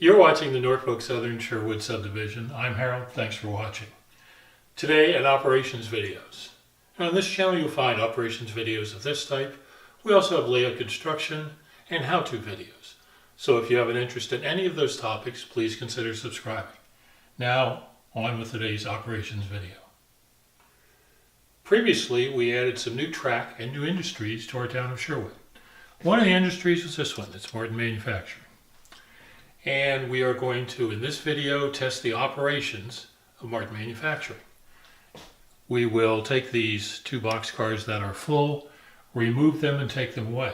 You're watching the Norfolk Southern Sherwood Subdivision. I'm Harold. Thanks for watching. Today at Operations Videos. Now on this channel you'll find operations videos of this type. We also have layout construction and how-to videos. So if you have an interest in any of those topics, please consider subscribing. Now on with today's operations video. Previously we added some new track and new industries to our town of Sherwood. One of the industries was this one, it's Martin Manufacturing. And we are going to, in this video, test the operations of Martin Manufacturing. We will take these two boxcars that are full, remove them and take them away.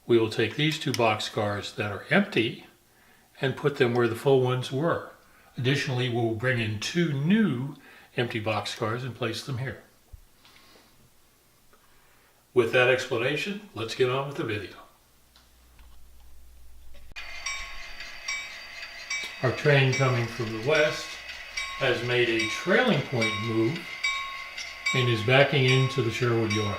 We will take these two boxcars that are empty and put them where the full ones were. Additionally, we'll bring in two new empty boxcars and place them here. With that explanation, let's get on with the video. Our train coming from the west has made a trailing point move and is backing into the Sherwood yard.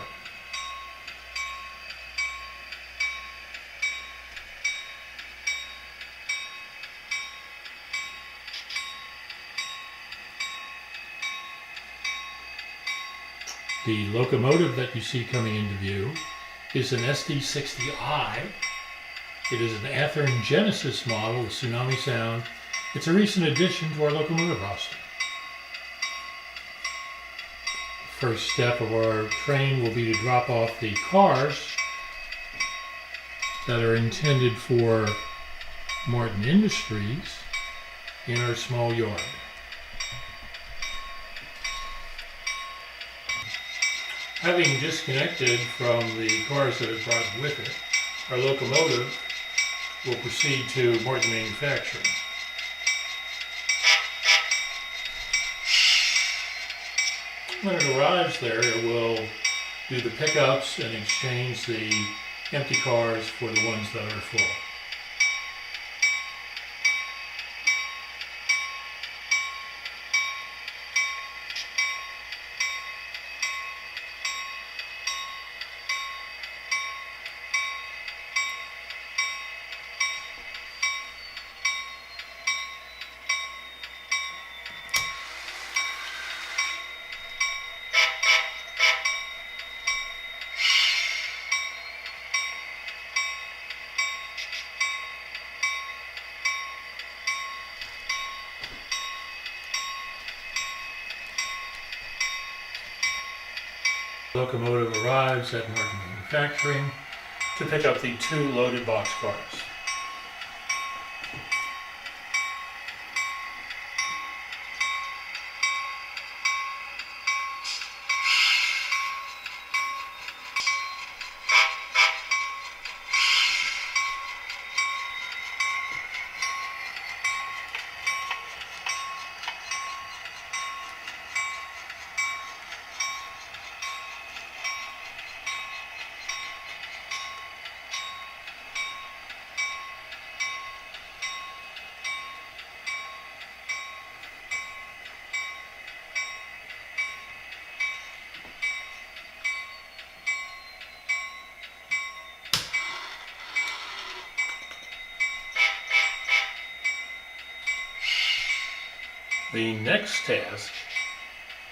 The locomotive that you see coming into view is an SD60i. It is an Athearn Genesis model with tsunami sound. It's a recent addition to our locomotive roster. The first step of our train will be to drop off the cars that are intended for Martin Industries in our small yard. Having disconnected from the cars that are brought with it, our locomotive will proceed to Martin Manufacturing. When it arrives there, it will do the pickups and exchange the empty cars for the ones that are full. Locomotive arrives at Martin Manufacturing to pick up the two loaded boxcars. The next task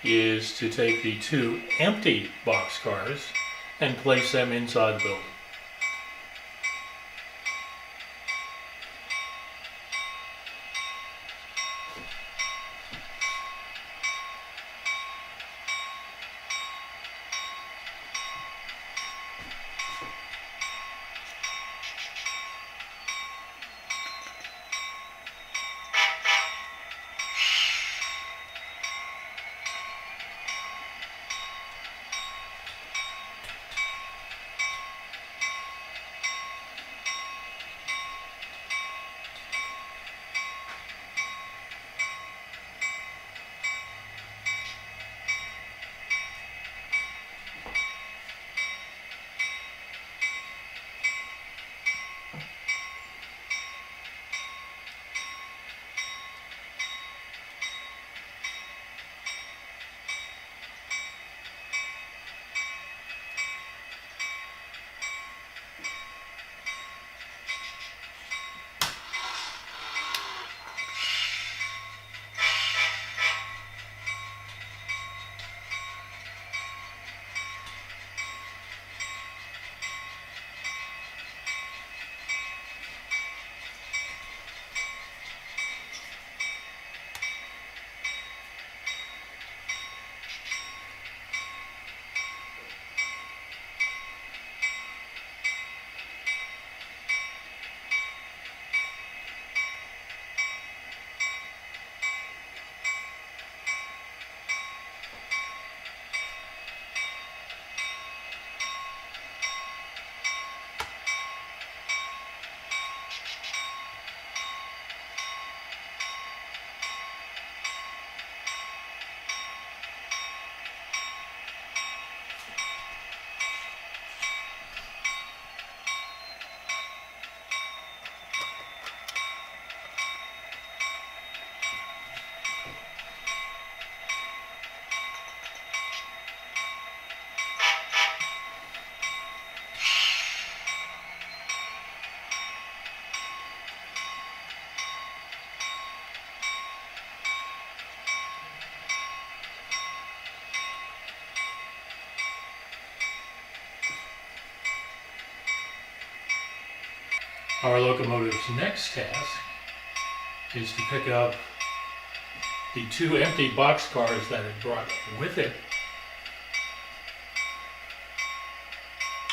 is to take the two empty boxcars and place them inside the building. Our locomotive's next task is to pick up the 2 empty boxcars that it brought with it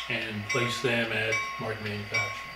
and place them at Martin Manufacturing.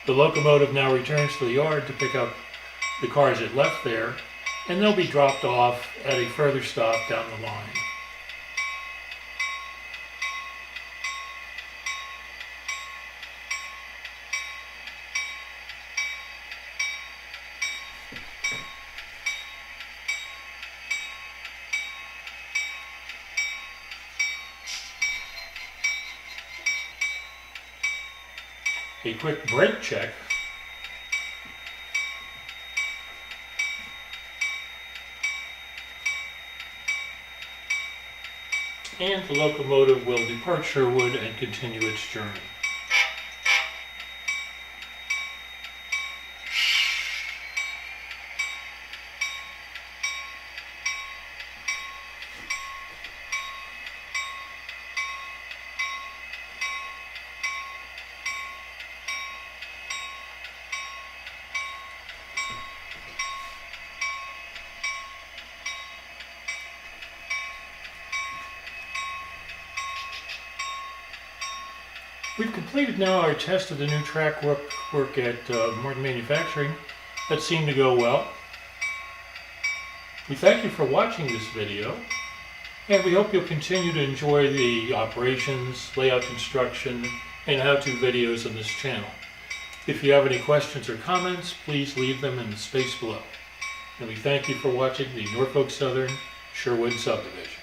The locomotive now returns to the yard to pick up the cars it left there, and they'll be dropped off at a further stop down the line. A quick brake check. And the locomotive will depart Sherwood and continue its journey. We've completed now our test of the new Trackwork at Martin Manufacturing. That seemed to go well. We thank you for watching this video. And we hope you'll continue to enjoy the operations, layout construction, and how-to videos on this channel. If you have any questions or comments, please leave them in the space below. And we thank you for watching the Norfolk Southern Sherwood Subdivision.